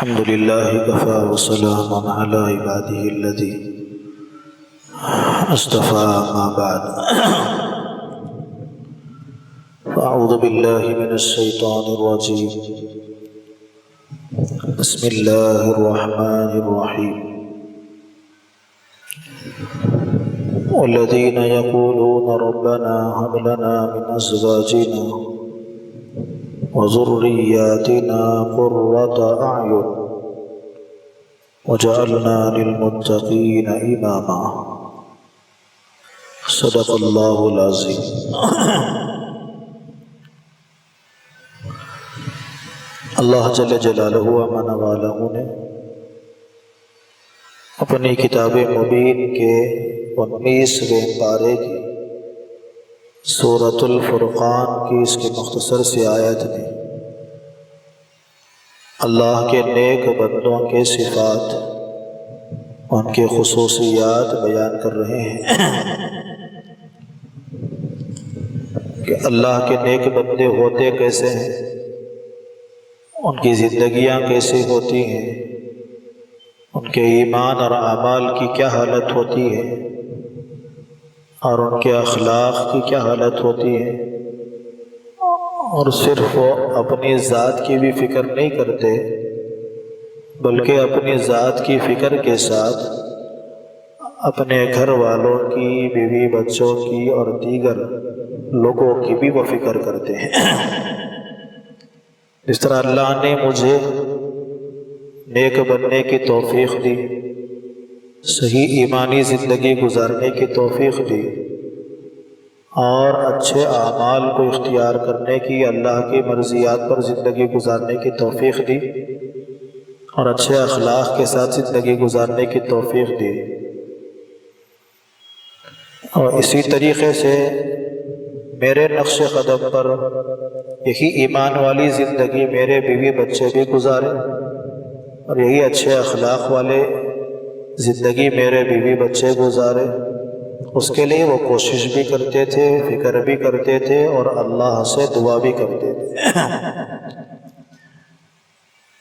الحمد لله كفى وسلام على عباده الذي اصطفى ما بعد فأعوذ بالله من الشيطان الرجيم بسم الله الرحمن الرحيم والذين يقولون ربنا هب لنا من أزواجنا وذرياتنا قرة أعين وجعلنا للمتقين إماما صدق الله العظيم۔ اللہ جل جلالہ امن والہ نے اپنی کتاب مبین کے 19ویں پارے کی سورۃ الفرقان کی اس کی مختصر سی آیت میں اللہ کے نیک بندوں کے صفات، ان کے خصوصیات بیان کر رہے ہیں کہ اللہ کے نیک بندے ہوتے کیسے ہیں، ان کی زندگیاں کیسی ہوتی ہیں، ان کے ایمان اور اعمال کی کیا حالت ہوتی ہے اور ان کے اخلاق کی کیا حالت ہوتی ہے، اور صرف وہ اپنی ذات کی بھی فکر نہیں کرتے بلکہ اپنی ذات کی فکر کے ساتھ اپنے گھر والوں کی، بیوی بچوں کی اور دیگر لوگوں کی بھی وہ فکر کرتے ہیں۔ جس طرح اللہ نے مجھے نیک بننے کی توفیق دی، صحیح ایمانی زندگی گزارنے کی توفیق دی اور اچھے اعمال کو اختیار کرنے کی، اللہ کی مرضیات پر زندگی گزارنے کی توفیق دی اور اچھے اخلاق کے ساتھ زندگی گزارنے کی توفیق دی، اور اسی طریقے سے میرے نقش قدم پر یہی ایمان والی زندگی میرے بیوی بچے بھی گزارے اور یہی اچھے اخلاق والے زندگی میرے بیوی بچے گزارے، اس کے لیے وہ کوشش بھی کرتے تھے، فکر بھی کرتے تھے اور اللہ سے دعا بھی کرتے تھے۔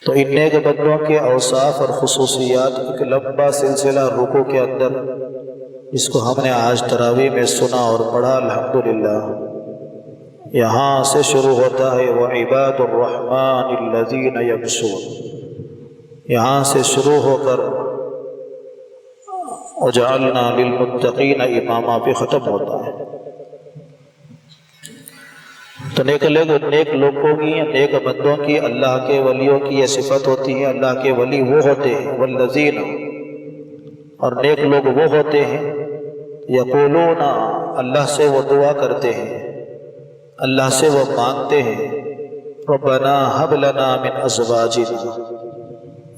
تو ان نیک بندوں کے اوصاف اور خصوصیات ایک لمبا سلسلہ رکوع کے اندر، جس کو ہم نے آج تراویح میں سنا اور پڑھا الحمدللہ، یہاں سے شروع ہوتا ہے وَعِبَادُ الرَّحْمَنِ الَّذِينَ يَمْشُونَ، یہاں سے شروع ہو کر وَجَعَلْنَا لِلْمُتَّقِينَ إِمَامًا پہ ختم ہوتا ہے۔ تو نیک لوگوں کی، نیک بندوں کی، اللہ کے ولیوں کی یہ صفت ہوتی ہے۔ اللہ کے ولی وہ ہوتے ہیں والذین، اور نیک لوگ وہ ہوتے ہیں یقولون، اللہ سے وہ دعا کرتے ہیں، اللہ سے وہ مانگتے ہیں ربنا هب لنا من ازواجنا،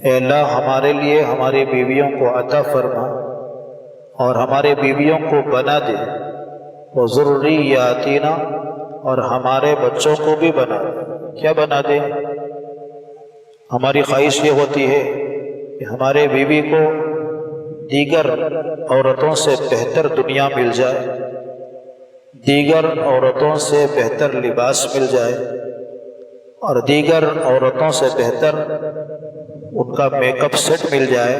اے اللہ ہمارے لیے ہماری بیویوں کو عطا فرما اور ہمارے بیویوں کو بنا دے، وذریاتنا، اور ہمارے بچوں کو بھی بنا دے۔ کیا بنا دے؟ ہماری خواہش یہ ہوتی ہے کہ ہمارے بیوی کو دیگر عورتوں سے بہتر دنیا مل جائے، دیگر عورتوں سے بہتر لباس مل جائے اور دیگر عورتوں سے بہتر ان کا میک اپ سیٹ مل جائے،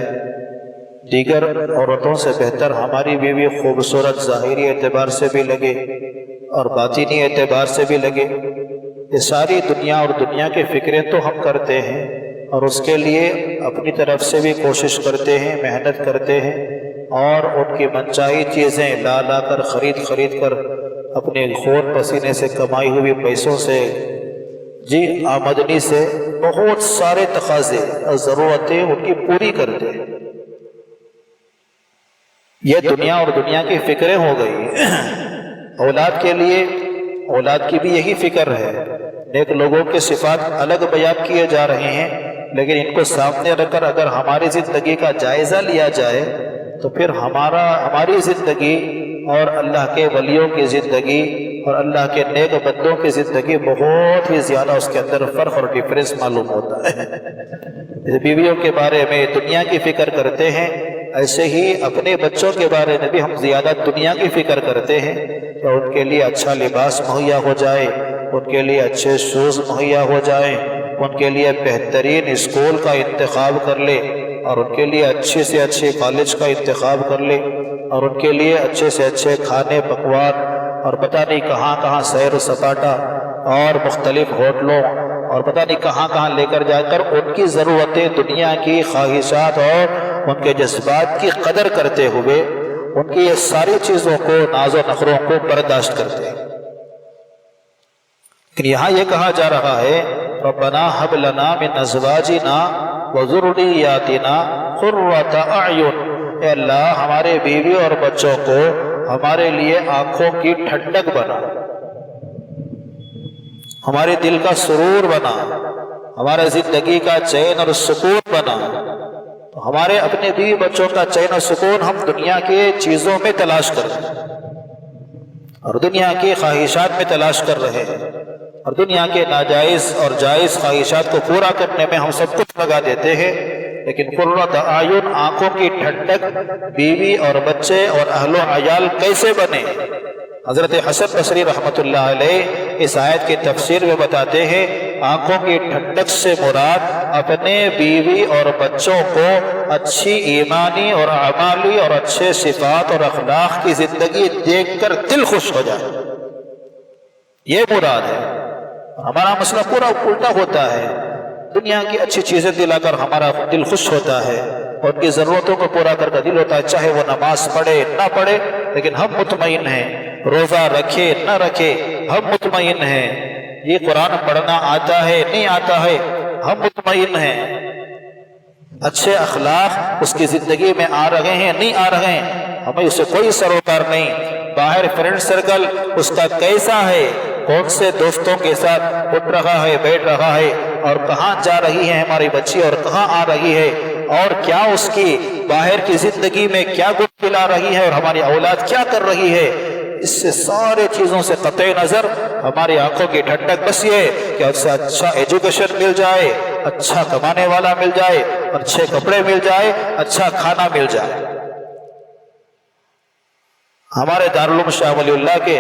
دیگر عورتوں سے بہتر ہماری بیوی خوبصورت ظاہری اعتبار سے بھی لگے اور باطنی اعتبار سے بھی لگے۔ یہ ساری دنیا اور دنیا کی فکریں تو ہم کرتے ہیں اور اس کے لیے اپنی طرف سے بھی کوشش کرتے ہیں، محنت کرتے ہیں اور ان کی منچاہی چیزیں لا کر خرید کر اپنے خون پسینے سے کمائی ہوئی پیسوں سے، آمدنی سے بہت سارے تقاضے اور ضرورتیں ان کی پوری کرتے ہیں۔ یہ دنیا اور دنیا کی فکریں ہو گئی۔ اولاد کے لیے، اولاد کی بھی یہی فکر ہے۔ نیک لوگوں کے صفات الگ بیان کیے جا رہے ہیں، لیکن ان کو سامنے رکھ کر اگر ہماری زندگی کا جائزہ لیا جائے تو پھر ہماری زندگی اور اللہ کے ولیوں کی زندگی اور اللہ کے نیک بندوں کی زندگی بہت ہی زیادہ اس کے اندر فرق اور ڈفرینس معلوم ہوتا ہے۔ بیویوں کے بارے میں دنیا کی فکر کرتے ہیں، ایسے ہی اپنے بچوں کے بارے میں بھی ہم زیادہ دنیا کی فکر کرتے ہیں کہ ان کے لیے اچھا لباس مہیا ہو جائے، ان کے لیے اچھے شوز مہیا ہو جائیں، ان کے لیے بہترین اسکول کا انتخاب کر لے اور ان کے لیے اچھے سے اچھے کالج کا انتخاب کر لے اور ان کے لیے اچھے سے اچھے کھانے پکوان اور پتہ نہیں کہاں کہاں سیر و سپاٹا اور مختلف ہوٹلوں اور پتہ نہیں کہاں کہاں لے کر جا کر ان کی ضرورتیں، دنیا کی خواہشات اور ان کے جذبات کی قدر کرتے ہوئے ان کی یہ ساری چیزوں کو، ناز و نخروں کو برداشت کرتے ہیں۔ لیکن یہاں یہ کہا جا رہا ہے ربنا ھب لنا من ازواجنا وذریاتنا قرۃ اعین، اے اللہ ہمارے بیوی اور بچوں کو ہمارے لیے آنکھوں کی ٹھنڈک بنا، ہمارے دل کا سرور بنا، ہمارے زندگی کا چین اور سکون بنا۔ تو ہمارے اپنے بیوی بچوں کا چین اور سکون ہم دنیا کے چیزوں میں تلاش کر رہے ہیں اور دنیا کی خواہشات میں تلاش کر رہے ہیں اور دنیا کے ناجائز اور جائز خواہشات کو پورا کرنے میں ہم سب کچھ لگا دیتے ہیں، لیکن قرۃ اعین، آنکھوں کی ٹھنڈک بیوی اور بچے اور اہل و عیال کیسے بنے؟ حضرت حسن بصری رحمۃ اللہ علیہ اس آیت کی تفسیر میں بتاتے ہیں آنکھوں کی ٹھنڈک سے مراد اپنے بیوی اور بچوں کو اچھی ایمانی اور اعمالی اور اچھے صفات اور اخلاق کی زندگی دیکھ کر دل خوش ہو جائے، یہ مراد ہے۔ ہمارا مسئلہ پورا الٹا ہوتا ہے، دنیا کی اچھی چیزیں دلا کر ہمارا دل خوش ہوتا ہے اور ان کی ضرورتوں کو پورا کر دل ہوتا ہے، چاہے وہ نماز پڑھے نہ پڑھے لیکن ہم مطمئن ہیں، روزہ رکھے نہ رکھے ہم مطمئن ہیں، یہ قرآن پڑھنا آتا ہے نہیں آتا ہے ہم مطمئن ہیں، اچھے اخلاق اس کی زندگی میں آ رہے ہیں نہیں آ رہے ہیں، ہمیں اس سے کوئی سروکار نہیں، باہر فرینڈ سرکل اس کا کیسا ہے، کون سے دوستوں کے ساتھ اٹھ رہا ہے بیٹھ رہا ہے اور کہاں جا رہی ہے ہماری بچی اور کہاں آ رہی ہے اور کیا اس کی باہر کی زندگی میں کیا گل پلا رہی ہے اور ہماری اولاد کیا کر رہی ہے، اس سے سارے چیزوں سے قطع نظر ہماری آنکھوں کی ٹھنڈک بس یہ کہ اس سے اچھا ایجوکیشن مل جائے، اچھا کمانے والا مل جائے، اچھے کپڑے مل جائے، اچھا کھانا مل جائے۔ ہمارے دارالعلوم شاہ ولی اللہ کے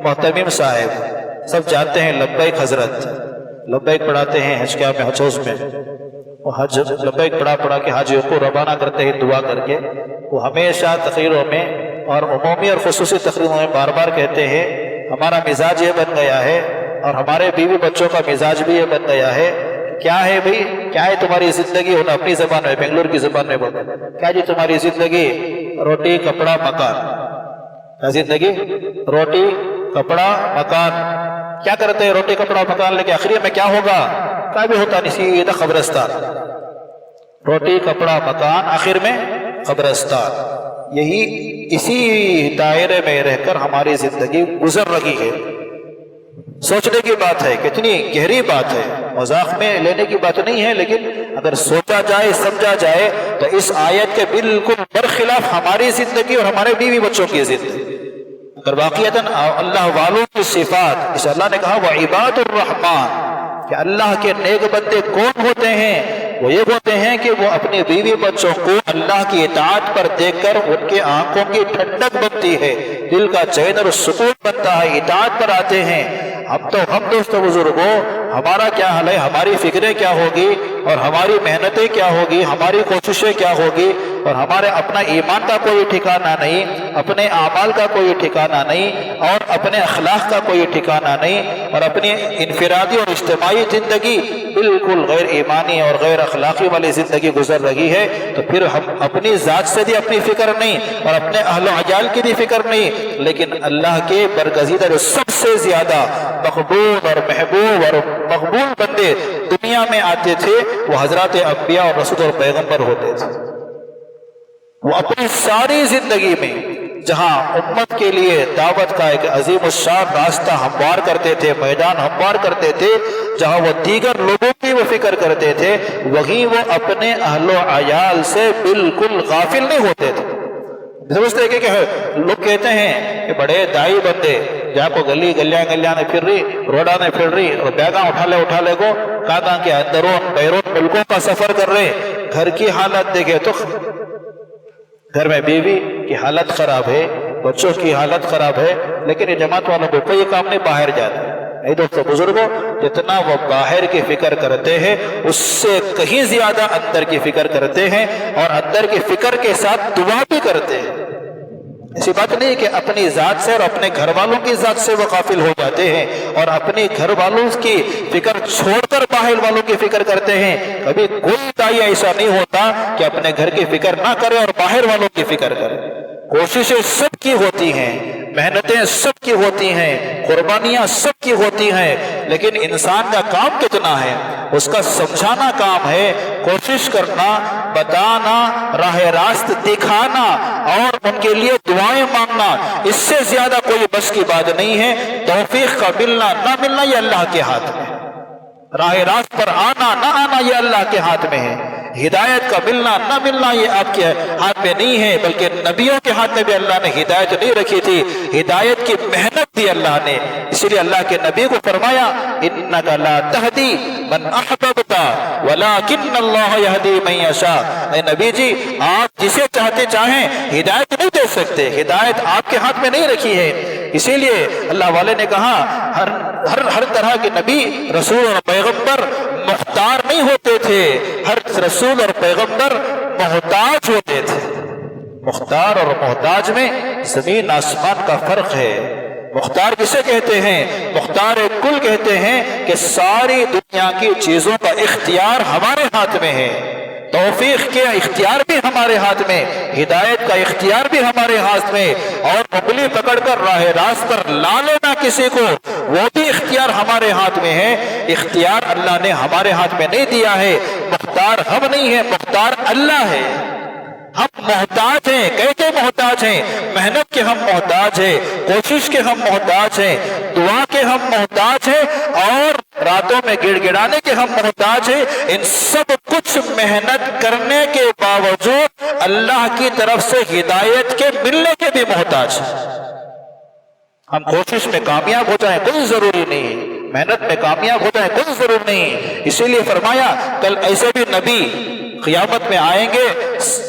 محتمم صاحب سب جانتے ہیں لبیک حضرت، لبیک پڑھاتے ہیں حج کیا میں حجوز میں، وہ حج لبیک پڑھا کے حاجیوں کو روانہ کرتے ہیں دعا کر کے، وہ ہمیشہ تقریروں میں اور عمومی اور خصوصی تقریروں میں بار بار کہتے ہیں ہمارا مزاج یہ بن گیا ہے اور ہمارے بیوی بچوں کا مزاج بھی یہ بن گیا ہے، کیا ہے بھئی کیا ہے تمہاری زندگی؟ انہوں اپنی زبان میں بنگلور کی زبان میں بولتے کیا جی تمہاری زندگی؟ روٹی کپڑا مکان۔ کیا زندگی؟ روٹی کپڑا مکان۔ کیا کرتے ہیں روٹی کپڑا مکان لے کے آخری میں کیا ہوگا؟ کیا بھی ہوتا نہیں، سیدھا قبرستان۔ روٹی کپڑا مکان آخر میں قبرستان۔ یہی اسی دائرے میں رہ کر ہماری زندگی گزر رہی ہے۔ سوچنے کی بات ہے، کتنی گہری بات ہے، مذاق میں لینے کی بات نہیں ہے، لیکن اگر سوچا جائے سمجھا جائے تو اس آیت کے بالکل برخلاف ہماری زندگی اور ہمارے بیوی بچوں کی زندگی۔ اگر واقعتاً اللہ والوں کی صفات، اس اللہ نے کہا وعباد الرحمن، کہ اللہ کے نیک بندے کون ہوتے ہیں؟ وہ یہ ہوتے ہیں کہ وہ اپنے بیوی بچوں کو اللہ کی اطاعت پر دیکھ کر ان کے آنکھوں کی ٹھنڈک بنتی ہے، دل کا چین اور سکون بنتا ہے، اطاعت پر آتے ہیں۔ ہم دوستوں بزرگوں ہمارا کیا حال ہے، ہماری فکریں کیا ہوگی اور ہماری محنتیں کیا ہوگی، ہماری کوششیں کیا ہوگی، اور ہمارے اپنا ایمان کا کوئی ٹھکانہ نہیں، اپنے اعمال کا کوئی ٹھکانہ نہیں، اور اپنے اخلاق کا کوئی ٹھکانہ نہیں، اور اپنی انفرادی اور اجتماعی زندگی بالکل غیر ایمانی اور غیر اخلاقی والی زندگی گزر رہی ہے، تو پھر ہم اپنی ذات سے بھی اپنی فکر نہیں اور اپنے اہل و عیال کی بھی فکر نہیں، لیکن اللہ کے برگزیدہ جو سب سے زیادہ مقبول اور محبوب اور مقبول بندے دنیا میں آتے تھے وہ حضرات انبیاء اور رسول اور پیغمبر ہوتے تھے۔ وہ اپنی ساری زندگی میں جہاں امت کے لیے دعوت کا ایک عظیم الشان راستہ ہموار کرتے تھے، میدان ہموار کرتے تھے، جہاں وہ دیگر لوگوں کی وہ فکر کرتے تھے، وہیں وہ اپنے اہل و عیال سے بالکل غافل نہیں ہوتے تھے۔ سمجھتے کہ لوگ کہتے ہیں کہ بڑے دائی بندے جہاں کو گلی گلیاں نے پھر رہی، روڈا نے پھر رہی اور بیگاں اٹھا لے کو کہاں کے اندرون بیرون ملکوں کا سفر کر رہے، گھر کی حالت دیکھے تو گھر میں بیوی کی حالت خراب ہے، بچوں کی حالت خراب ہے، لیکن یہ جماعت والوں کو کوئی کام نہیں، باہر جاتے ہیں۔ دوستو بزرگوں جتنا وہ باہر کی فکر کرتے ہیں اس سے کہیں زیادہ اندر کی فکر کرتے ہیں، اور اندر کی فکر کے ساتھ دعا بھی کرتے ہیں۔ ایسی بات نہیں کہ اپنی ذات سے اور اپنے گھر والوں کی ذات سے وہ غافل ہو جاتے ہیں اور اپنے گھر والوں کی فکر چھوڑ کر باہر والوں کی فکر کرتے ہیں۔ کبھی کوئی داعی ایسا نہیں ہوتا کہ اپنے گھر کی فکر نہ کرے اور باہر والوں کی فکر کرے۔ کوششیں سب کی ہوتی ہیں، محنتیں سب کی ہوتی ہیں، قربانیاں سب کی ہوتی ہیں، لیکن انسان کا کام کتنا ہے؟ اس کا سمجھانا کام ہے، کوشش کرنا، بتانا، راہ راست دکھانا اور ان کے لیے دعائیں مانگنا۔ اس سے زیادہ کوئی بس کی بات نہیں ہے۔ توفیق کا ملنا نہ ملنا یہ اللہ کے ہاتھ میں، راہ راست پر آنا نہ آنا یہ اللہ کے ہاتھ میں ہے، ہدایت کا ملنا نہ ملنا یہ آپ کے ہاتھ میں نہیں ہے، بلکہ نبیوں کے ہاتھ میں بھی اللہ نے ہدایت نہیں رکھی تھی، ہدایت کی محنت دی اللہ نے۔ اسی لیے اللہ کے نبی کو فرمایا انک لا تہدی من احببت ولکن اللہ یہدی من یشاء۔ اے نبی جی، آپ جسے چاہتے چاہیں ہدایت نہیں دے سکتے، ہدایت آپ کے ہاتھ میں نہیں رکھی ہے۔ اسی لیے اللہ والے نے کہا ہر طرح کے نبی، رسول اور پیغمبر مختار نہیں ہوتے تھے، ہر رسول اور پیغمبر محتاج ہوتے تھے۔ مختار اور محتاج میں زمین آسمان کا فرق ہے۔ مختار کسے کہتے ہیں؟ مختار کل کہتے ہیں کہ ساری دنیا کی چیزوں کا اختیار ہمارے ہاتھ میں ہے، توفیق کے اختیار بھی ہمارے ہاتھ میں، ہدایت کا اختیار بھی ہمارے ہاتھ میں، اور انگلی پکڑ کر راہ راست پر لا لینا کسی کو وہ بھی اختیار ہمارے ہاتھ میں ہے۔ اختیار اللہ نے ہمارے ہاتھ میں نہیں دیا ہے۔ مختار ہم نہیں ہیں، مختار اللہ ہے۔ ہم محتاج ہیں، کیسے محتاج ہیں؟ محنت کے ہم محتاج ہیں، کوشش کے ہم محتاج ہیں، دعا کے ہم محتاج ہیں، اور راتوں میں گڑ گڑانے کے ہم محتاج ہیں۔ ان سب کچھ محنت کرنے کے باوجود اللہ کی طرف سے ہدایت کے ملنے کے بھی محتاج ہیں۔ ہم کوشش میں کامیاب ہو جائیں کوئی ضروری نہیں، محنت میں کامیاب ہو جائیں کوئی ضرور نہیں۔ اسی لیے فرمایا کل ایسے بھی نبی قیامت میں آئیں گے،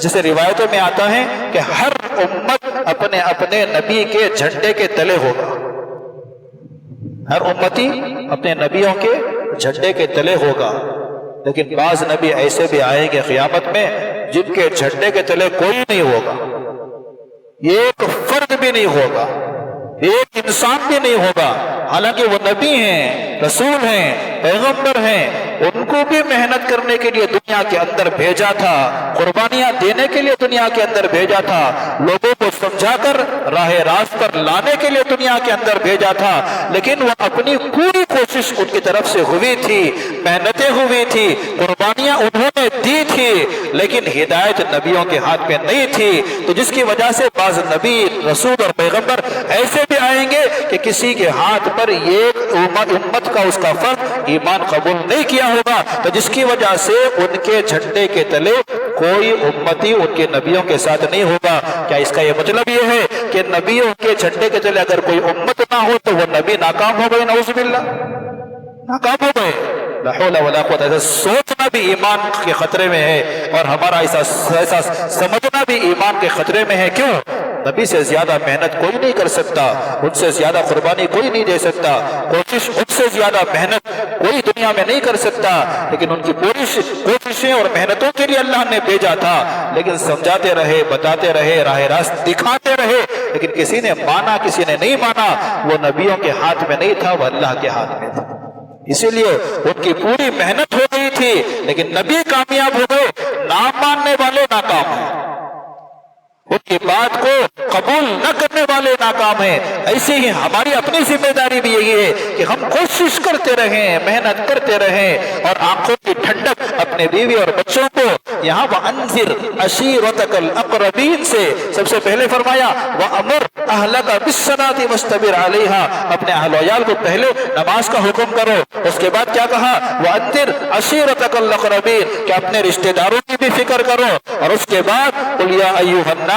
جسے روایتوں میں آتا ہے کہ ہر امت اپنے اپنے نبی کے جھنڈے کے تلے ہوگا، ہر امتی اپنے نبیوں کے جھنڈے کے تلے ہوگا، لیکن بعض نبی ایسے بھی آئیں گے قیامت میں جن کے جھنڈے کے تلے کوئی نہیں ہوگا، ایک فرد بھی نہیں ہوگا، ایک انسان بھی نہیں ہوگا، حالانکہ وہ نبی ہیں، رسول ہیں، پیغمبر ہیں، ان کو بھی محنت کرنے کے لیے دنیا کے اندر بھیجا تھا، قربانیاں دینے کے لیے دنیا کے اندر بھیجا تھا، لوگوں کو سمجھا کر راہ راست پر لانے کے لیے دنیا کے اندر بھیجا تھا، لیکن وہ اپنی پوری کوشش ان کی طرف سے ہوئی تھی، محنتیں ہوئی تھی، قربانیاں انہوں نے دی تھی، لیکن ہدایت نبیوں کے ہاتھ میں نہیں تھی۔ تو جس کی وجہ سے بعض نبی، رسول اور پیغمبر ایسے بھی آئیں گے کہ کسی کے ہاتھ پر ایک امت کا اس کا فرد ایمان قبول نہیں کیا ہوگا، تو جس کی وجہ سے ان کے جھنڈے کے تلے کوئی امتی ان کے نبیوں کے ساتھ نہیں ہوگا۔ کیا اس کا یہ مطلب یہ ہے کہ نبیوں کے جھنڈے کے تلے اگر کوئی امت نہ ہو تو وہ نبی ناکام ہو گئے؟ نعوذ باللہ، ناکام ہو گئے۔ لا حول ولا قوت، ایسا سوچنا بھی ایمان کے خطرے میں ہے، اور ہمارا ایسا سمجھنا بھی ایمان کے خطرے میں ہے۔ کیوں؟ نبی سے زیادہ محنت کوئی نہیں کر سکتا، ان سے زیادہ قربانی کوئی نہیں دے سکتا، کوشش ان سے زیادہ محنت کوئی دنیا میں نہیں کر سکتا، لیکن ان کی پوری کوششیں اور محنتوں کے لیے اللہ نے بھیجا تھا، لیکن سمجھاتے رہے، بتاتے رہے، راہ راست دکھاتے رہے، لیکن کسی نے مانا کسی نے نہیں مانا۔ وہ نبیوں کے ہاتھ میں نہیں تھا، وہ اللہ کے ہاتھ میں تھا۔ اسی لیے ان کی پوری محنت ہو گئی تھی، لیکن نبی کامیاب ہو گئے، نہ ماننے والے ناکام ہیں، ان کی بات کو قبول نہ کرنے والے ناکام ہیں۔ ایسے ہی ہماری اپنی ذمہ داری بھی یہی ہے کہ ہم کوشش کرتے رہیں، محنت کرتے رہیں، اور آنکھوں کی ٹھنڈک اپنے بیوی اور بچوں کو یہاں وَأَنذِرْ عَشِيرَتَكَ الْأَقْرَبِينَ سے سب سے پہلے فرمایا وَأَمُرْ أَهْلَكَ بِالصَّلَاةِ وَاسْتَبِرْ عَلَيْهَا، اپنے اہل و عیال کو پہلے نماز کا حکم کرو۔ اس کے بعد کیا کہا؟ وَأَنذِرْ عَشِيرَتَكَ الْأَقْرَبِينَ، کہ اپنے رشتہ داروں کی بھی فکر کرو، اور اس کے بعد قُلْ يَا أَيُّهَا النَّاسُ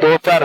2-4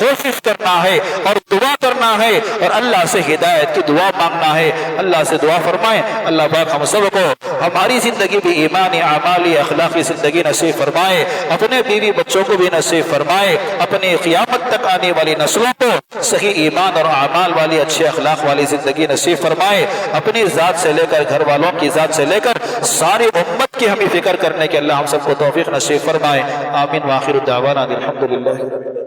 کوشش کرنا ہے اور دعا کرنا ہے اور اللہ سے ہدایت کی دعا مانگنا ہے۔ اللہ سے دعا فرمائیں اللہ پاک ہم سب کو ہماری زندگی بھی ایمانی، اعمالی، اخلاقی زندگی نصیب فرمائے، اپنے بیوی بچوں کو بھی نصیب فرمائے، اپنی قیامت تک آنے والی نسلوں کو صحیح ایمان اور اعمال والی، اچھے اخلاق والی زندگی نصیب فرمائے، اپنی ذات سے لے کر گھر والوں کی ذات سے لے کر ساری امت کی ہمیں فکر کرنے کے اللہ ہم سب کو توفیق نصیب فرمائے۔ آمین۔ وآخر دعوانا الحمدللہ۔